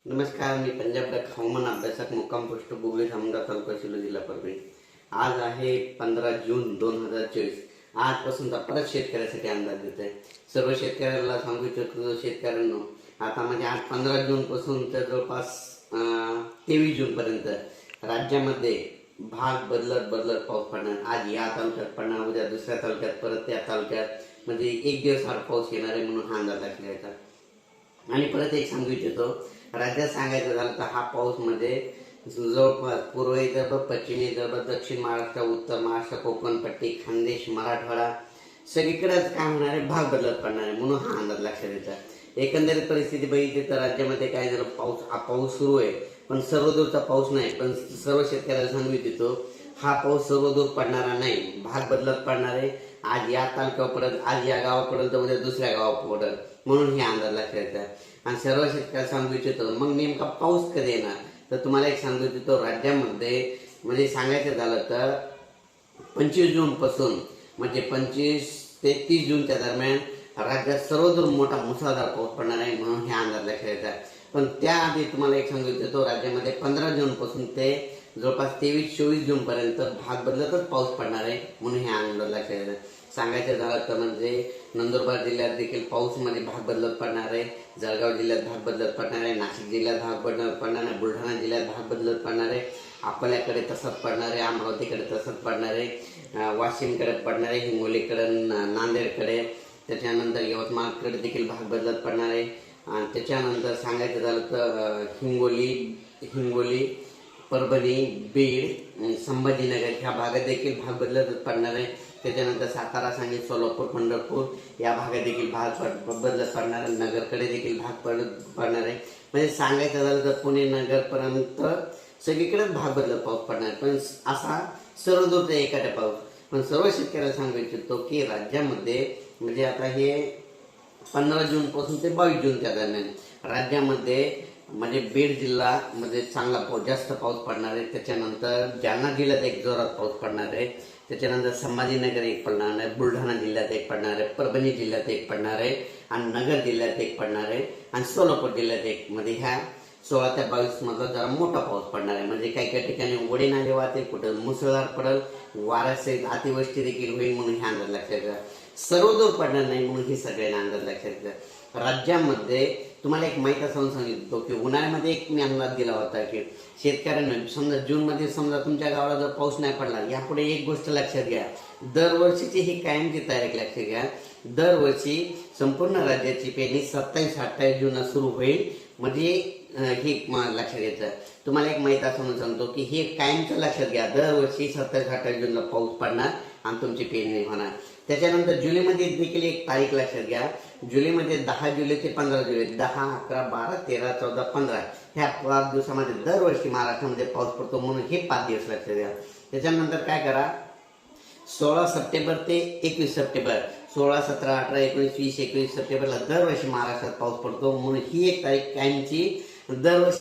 नमस्कार, मी पंजाब डक हवामान अभ्यासक मुक्काम पोस्ट बुगळे समजा तालुका शिलो जिल्हा परभणी. आज आहे 15 जून 2024. आजपासूनचा परत शेतकऱ्यासाठी अंदाज देत आहे. सर्व शेतकऱ्याला सांगू इच्छितो, शेतकऱ्यांनो, आता म्हणजे आज 15 जून पासून तर जवळपास 23 जून पर्यंत राज्यामध्ये भाग बदलत बदलत पाऊस पडणार. आज या तालुक्यात पडणार, उद्या दुसऱ्या तालुक्यात, परत त्या तालुक्यात, म्हणजे एक दिवस आड पाऊस येणार आहे म्हणून हा अंदाज दाखवायचा. आणि परत एक सांगू इच्छितो, राज्यात सांगायचं झालं तर हा पाऊस मध्ये जवळपास पूर्व विदर्भ, पश्चिम विदर्भ, दक्षिण महाराष्ट्र, उत्तर महाराष्ट्र, कोकण पट्टी, खानदेश, मराठवाडा सगळीकडेच काय होणार आहे, भाग बदलत पडणार आहे म्हणून हा अंदाज लक्षात येतात. एकंदरीत परिस्थिती बघितली तर राज्यामध्ये काय झालं, पाऊस सुरू आहे पण सर्वदूरचा पाऊस नाही. पण सर्व शेतकऱ्याला सांगू इच्छितो, हा पाऊस सर्वदूर पडणारा नाही, भाग बदलत पडणार आहे. आज या तालुक्यावर पडत, आज या गावात पडेल तर उद्या दुसऱ्या गावात पडेल म्हणून हे अंदाज लक्षात येतात. आणि सर्व शेतकऱ्याला सांगू इच्छितो, मग नेमका पाऊस कधी येणार तर तुम्हाला एक सांगू इच्छितो, राज्यामध्ये म्हणजे सांगायचं झालं तर 25 जून पासून म्हणजे 25 ते 30 जूनच्या दरम्यान राज्यात सर्वदूर मोठा मुसळधार पाऊस पडणार आहे म्हणून हे अंदाज लक्षात येतात. पण त्याआधी तुम्हाला एक सांगू इच्छितो, राज्यामध्ये 15 जून पासून ते जवळपास 23-24 जून पर्यंत भाग बदलतच पाऊस पडणार आहे म्हणून हे अंदाज लक्षात येतात. सांगायचं झालं तर म्हणजे नंदुरबार जिल्ह्यात देखील पाऊस मध्ये भाग बदलत पडणार आहे, जळगाव जिल्ह्यात भाग बदलत पडणार आहे, नाशिक जिल्ह्यात भाग बदलत पडणार आहे, बुलढाणा जिल्ह्यात भाग बदलत पडणार आहे, अकोल्याकडे तसंच पडणार आहे, अमरावतीकडे तसंच पडणार आहे, वाशिमकडे पडणार आहे, हिंगोलीकडे, नांदेडकडे, त्याच्यानंतर यवतमाळकडे देखील भाग बदलत पडणार आहे. आणि त्याच्यानंतर सांगायचं झालं तर हिंगोली, परभणी, बीड, संभाजीनगर ह्या भागात देखील भाग बदलत पडणार आहे. त्याच्यानंतर सातारा, सांगली, सोलापूर, पंढरपूर या भागात देखील भाग बदलत पडणार आहे. नगरकडे देखील भाग पडणार आहे. म्हणजे सांगायचं झालं तर पुणे नगरपर्यंत सगळीकडेच भाग बदलत पाऊस पडणार आहे. पण असा सर्वदूरचा एखादा पाऊस. पण सर्व शेतकऱ्याला सांगू इच्छितो की राज्यामध्ये म्हणजे आता हे 15 जून पासून ते 22 जूनच्या दरम्यान राज्यामध्ये म्हणजे बीड जिल्हा मध्ये चांगला पाऊस, जास्त पाऊस पडणार आहे. त्याच्यानंतर जालना जिल्ह्यात एक जोरात पाऊस पडणार आहे. त्याच्यानंतर संभाजीनगर एक पडणार आहे, बुलढाणा जिल्ह्यात एक पडणार आहे, परभणी जिल्ह्यात एक पडणार आहे, आणि नगर जिल्ह्यात एक पडणार आहे, आणि सोलापूर जिल्ह्यात एक. मध्ये ह्या 16 ते 22 मधला जरा मोठा पाऊस पडणार आहे. म्हणजे काही काही ठिकाणी ओढे नाले वाहतील, कुठं मुसळधार पडेल, वाऱ्यासहित अतिवृष्टी देखील होईल म्हणून हे अंदाज लक्षात घ्या. सर्वदूर पडणार नाही म्हणून ही सगळ्यांना अंदाज लक्षात घ्या. राज्यामध्ये तुम्हाला एक माहिती असं सांगितलं की उन्हाळ्यामध्ये एक मी अंदाज दिला होता की शेतकऱ्यांना समजा जूनमध्ये समजा तुमच्या गावाला जर पाऊस नाही पडला, यापुढे एक गोष्ट लक्षात घ्या, दरवर्षीची ही कायमची तारीख लक्षात घ्या. दरवर्षी संपूर्ण राज्याची पेरणी 27-28 जून सुरू होईल. म्हणजे हे लक्षात घ्यायचं. तुम्हाला एक माहिती असं म्हणून सांगतो की हे कायमचं लक्षात घ्या, दरवर्षी 27-28 जूनला पाऊस पडणार आणि तुमची पेरणी होणार. त्याच्यानंतर जुलैमध्ये देखील एक तारीख लक्षात घ्या. जुलैमध्ये 10 जुलै ते 15 जुलै, 10, 11, 12, 13, 14, 15 ह्या 5 दिवसामध्ये दरवर्षी महाराष्ट्रामध्ये पाऊस पडतो म्हणून हे 5 दिवस लक्षात घ्या. त्याच्यानंतर काय करा, 16 सप्टेंबर ते 21 सप्टेंबर, 16, 17, 18, 19, 20, 21 सप्टेंबरला दरवर्षी महाराष्ट्रात पाऊस पडतो म्हणून ही एक तारीख कायमची दरवर्षी